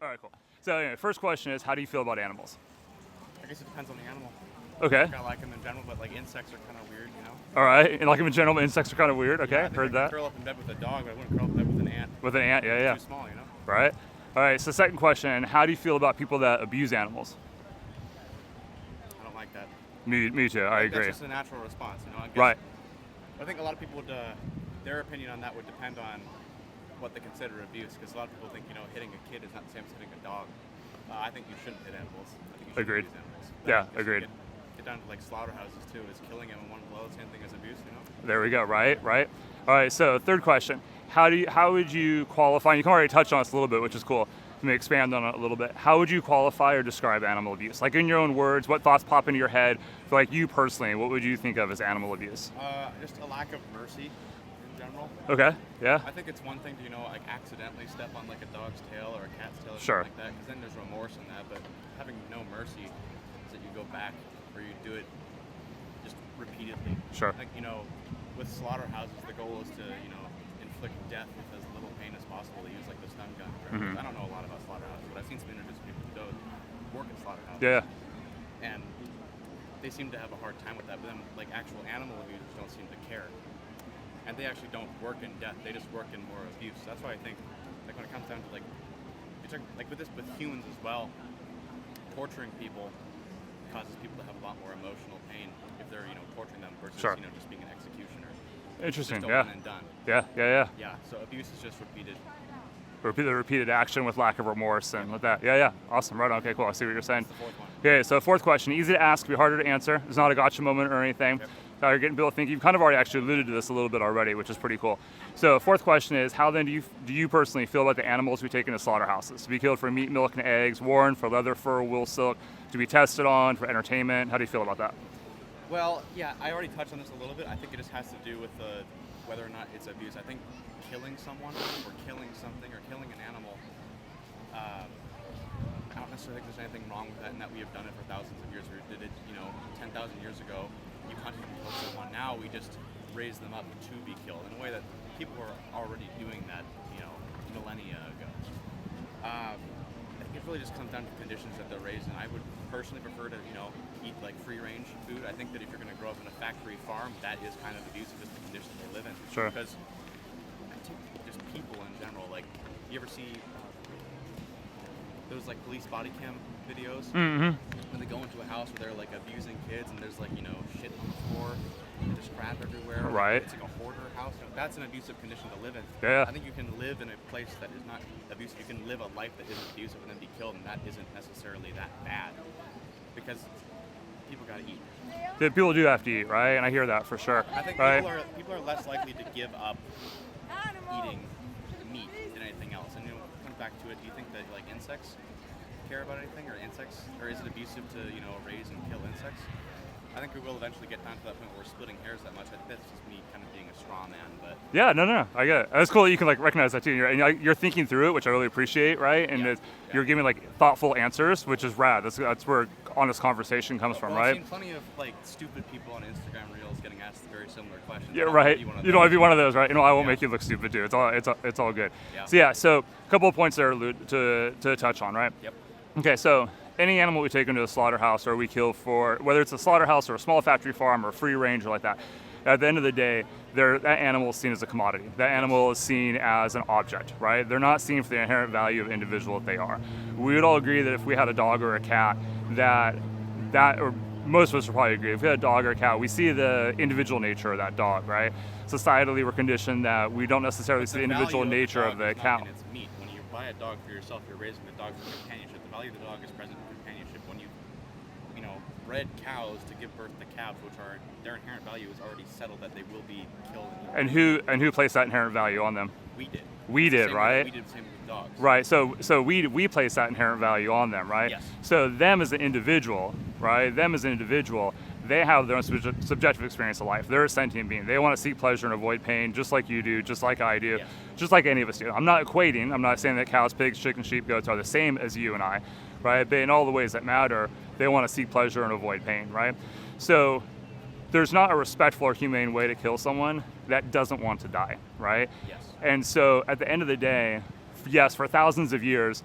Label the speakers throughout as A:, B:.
A: All right, cool. So anyway, first question is, how do you feel about animals?
B: I guess it depends on the animal.
A: Okay.
B: I like them in general, but like insects are kind of weird, you know?
A: All right. And like in general, insects are kind of weird. Okay,
B: Yeah, I think
A: heard
B: I could
A: that.
B: curl up in bed with a dog, but I wouldn't curl up in bed with an ant.
A: With an ant, yeah, yeah.
B: Too small, you know?
A: Right. All right. So second question, how do you feel about people that abuse animals?
B: I don't like that.
A: Me too. I
B: think
A: agree.
B: That's just a natural response, you know? I guess,
A: Right.
B: I think a lot of people would, their opinion on that would depend on what they consider abuse, because a lot of people think, you know, hitting a kid is not the same as hitting a dog. I think you shouldn't hit animals. I think you should
A: Agreed.
B: abuse animals.
A: Yeah,
B: I guess you
A: agreed.
B: Get down to like slaughterhouses too. Is killing them in one blow the same thing as abuse, you know?
A: There we go. Right. Right. All right. So third question, how would you qualify? You can already touch on this a little bit, which is cool. Let me expand on it a little bit. How would you qualify or describe animal abuse? Like in your own words, what thoughts pop into your head? For like you personally, what would you think of as animal abuse?
B: Just a lack of mercy in general.
A: Okay. Yeah.
B: I think it's one thing to, you know, like accidentally step on like a dog's tail or a cat's tail or
A: Sure.
B: something like that, because then there's remorse in that. But having no mercy is that you go back or you do it just repeatedly.
A: Sure.
B: Like, you know, with slaughterhouses, the goal is to, you know, inflict death with as little pain as possible. They use like the stun gun.
A: Mhm.
B: I don't know a lot about slaughterhouses, but I've seen some interviews with people who go work in slaughterhouses.
A: Yeah.
B: And they seem to have a hard time with that. But then, like, actual animal abusers don't seem to care. And they actually don't work in death. They just work in more abuse. So that's why I think, like, when it comes down to, like, like with humans as well, torturing people causes people to have a lot more emotional pain if they're, you know, torturing them versus,
A: Sure.
B: you know, just being an executioner.
A: Interesting.
B: Just a
A: Yeah.
B: one and done.
A: Yeah. Yeah.
B: Yeah, so abuse is just repeated.
A: Repeated action with lack of remorse and with that. Yeah. Awesome. Right on. Okay. Cool. I see what you're saying.
B: That's the fourth one.
A: Okay. So fourth question, easy to ask, be harder to answer. It's not a gotcha moment or anything.
B: Yep.
A: You're getting people to think. You've kind of already actually alluded to this a little bit already, which is pretty cool. So fourth question is, how then do you personally feel about the animals we take into slaughterhouses? To be killed for meat, milk, and eggs, worn for leather, fur, wool, silk, to be tested on for entertainment. How do you feel about that?
B: Well, yeah, I already touched on this a little bit. I think it just has to do with whether or not it's abuse. I think killing someone or killing something or killing an animal, I don't necessarily think there's anything wrong with that, and that we have done it for thousands of years. We did it, you know, 10,000 years ago. You hunted and killed someone. Now we just raise them up to be killed in a way that people were already doing that, you know, millennia ago. I think it really just comes down to the conditions that they're raised in. I would personally prefer to, you know, eat like free-range food. I think that if you're going to grow up in a factory farm, that is kind of abusive, just the conditions they live in.
A: Sure.
B: Because I think just people in general, like, you ever see those like police body cam videos
A: Mm-hmm.
B: when they go into a house where they're like abusing kids and there's like, you know, shit on the floor and there's crap everywhere.
A: Right.
B: It's like a hoarder house. You know, that's an abusive condition to live in.
A: Yeah.
B: I think you can live in a place that is not abusive. You can live a life that isn't abusive and then be killed, and that isn't necessarily that bad, because people gotta eat.
A: Yeah, people do have to eat, right? And I hear that for sure.
B: I think
A: right?
B: people are less likely to give up eating meat than anything else. And, you know, it comes back to it. Do you think that like insects care about anything, or is it abusive to, you know, raise and kill insects? I think we will eventually get down to that point where we're splitting hairs that much. I think that's just me kind of being a straw man, but
A: Yeah, no, I get it. It's cool that you can like recognize that too. You're thinking through it, which I really appreciate, right? And
B: Yeah.
A: you're giving like thoughtful answers, which is rad. That's where honest conversation comes from,
B: well, I've
A: right?
B: seen plenty of like stupid people on Instagram Reels getting asked very similar questions.
A: Yeah,
B: I don't
A: right.
B: wanna be one of
A: You don't want to
B: those.
A: be one of those, right? I won't
B: Yeah.
A: make you look stupid too. It's all good.
B: Yeah.
A: So a couple of points there to touch on, right?
B: Yep.
A: Okay, so any animal we take into a slaughterhouse or we kill for, whether it's a slaughterhouse or a small factory farm or free range or like that, at the end of the day, that animal is seen as a commodity. That animal is seen as an object, right? They're not seen for the inherent value of individual that they are. We would all agree that if we had a dog or a cat, or most of us would probably agree, if we had a dog or a cat, we see the individual nature of that dog, right? Societally, we're conditioned that we don't necessarily see the individual
B: value
A: nature
B: dog
A: of the
B: is not
A: cow.
B: in its meat. When you buy a dog for yourself, you're raising the dog for companionship. The value of the dog is present in companionship. When you know, bred cows to give birth to calves, which are their inherent value is already settled that they will be killed.
A: And who placed that inherent value on them?
B: We did.
A: We did,
B: Same way that
A: right?
B: We did the same with dogs.
A: Right. So we place that inherent value on them, right?
B: Yes.
A: So them as an individual, right? Them as an individual, they have their own subjective experience of life. They're a sentient being. They want to seek pleasure and avoid pain, just like you do, just like I do,
B: Yes.
A: just like any of us do. I'm not equating. I'm not saying that cows, pigs, chickens, sheep, goats are the same as you and I, right? But in all the ways that matter, they want to seek pleasure and avoid pain, right? So there's not a respectful or humane way to kill someone that doesn't want to die, right?
B: Yes.
A: And so at the end of the day, yes, for thousands of years,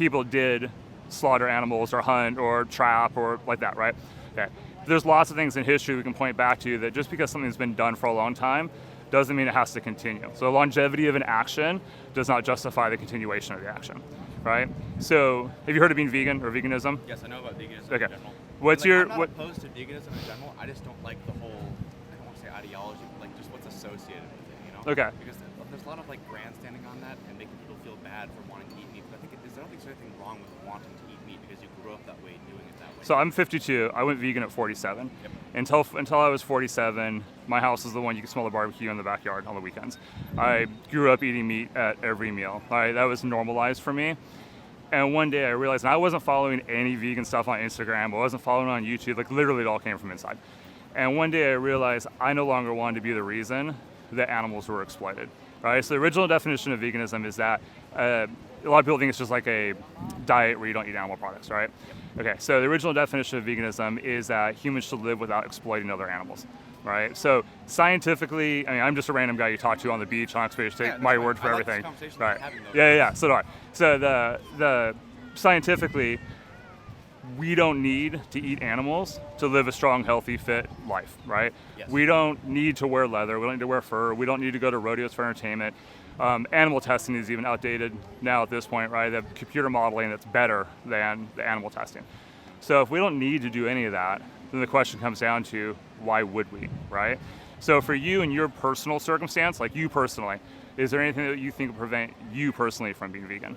A: people did slaughter animals or hunt or trap or like that, right? Okay. There's lots of things in history we can point back to that just because something's been done for a long time doesn't mean it has to continue. So the longevity of an action does not justify the continuation of the action, right? So have you heard of being vegan or veganism?
B: Yes, I know about veganism
A: Okay.
B: in general.
A: What's
B: Like,
A: your
B: I'm not
A: what?
B: opposed to veganism in general. I just don't like the whole, I don't want to say ideology, but like just what's associated with it, you know?
A: Okay.
B: Because there's a lot of like grandstanding on that and making people feel bad for wanting to eat meat. But I don't think there's anything wrong with wanting to eat meat because you grew up that way, doing it that way.
A: So I'm 52. I went vegan at 47.
B: Yep.
A: Until I was 47, my house is the one you can smell the barbecue in the backyard on the weekends. I grew up eating meat at every meal. That was normalized for me. And one day I realized, and I wasn't following any vegan stuff on Instagram, I wasn't following on YouTube, like literally it all came from inside. And one day I realized I no longer wanted to be the reason that animals were exploited, right? So the original definition of veganism is that a lot of people think it's just like a diet where you don't eat animal products, right? Okay, so the original definition of veganism is that humans should live without exploiting other animals, right? So scientifically, I mean, I'm just a random guy you talk to on the beach on Expedition, take
B: that's
A: my
B: fine.
A: word for
B: I like this
A: everything.
B: conversation
A: Right.
B: having those.
A: Yeah, so do I. So the scientifically, we don't need to eat animals to live a strong, healthy, fit life, right?
B: Yes.
A: We don't need to wear leather. We don't need to wear fur. We don't need to go to rodeos for entertainment. Animal testing is even outdated now at this point, right? They have computer modeling that's better than the animal testing. So if we don't need to do any of that, then the question comes down to why would we, right? So for you and your personal circumstance, like you personally, is there anything that you think would prevent you personally from being vegan?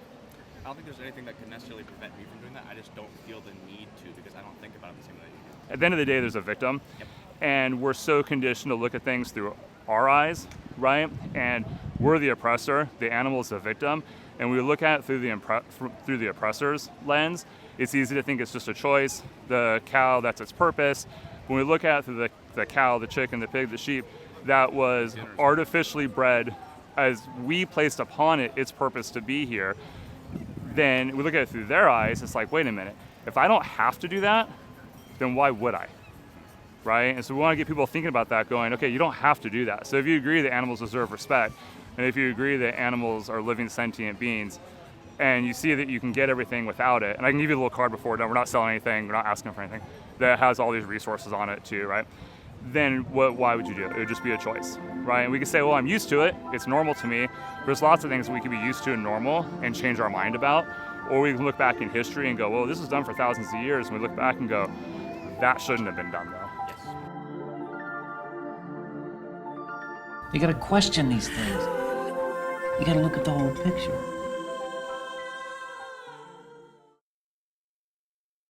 B: I don't think there's anything that can necessarily prevent me from doing that. I just don't feel the need to because I don't think about it the same way that you do.
A: At the end of the day, there's a victim,
B: Yep.
A: and we're so conditioned to look at things through our eyes, right? And we're the oppressor, the animal is the victim, and we look at it through the oppressor's lens. It's easy to think it's just a choice. The cow, that's its purpose. When we look at it through the cow, the chicken, the pig, the sheep, that was artificially bred as we placed upon it its purpose to be here. Then we look at it through their eyes, it's like, wait a minute, if I don't have to do that, then why would I? Right? And so we want to get people thinking about that, going, okay, you don't have to do that. So if you agree that animals deserve respect, and if you agree that animals are living sentient beings, and you see that you can get everything without it, and I can give you a little card before, no, we're not selling anything, we're not asking for anything, that has all these resources on it too, right? Then why would you do it? It would just be a choice, right? And we could say, well, I'm used to it, it's normal to me. There's lots of things we could be used to and normal and change our mind about, or we can look back in history and go, well, this was done for thousands of years, and we look back and go, that shouldn't have been done though.
B: Yes.
C: You gotta question these things. You gotta look at the whole picture.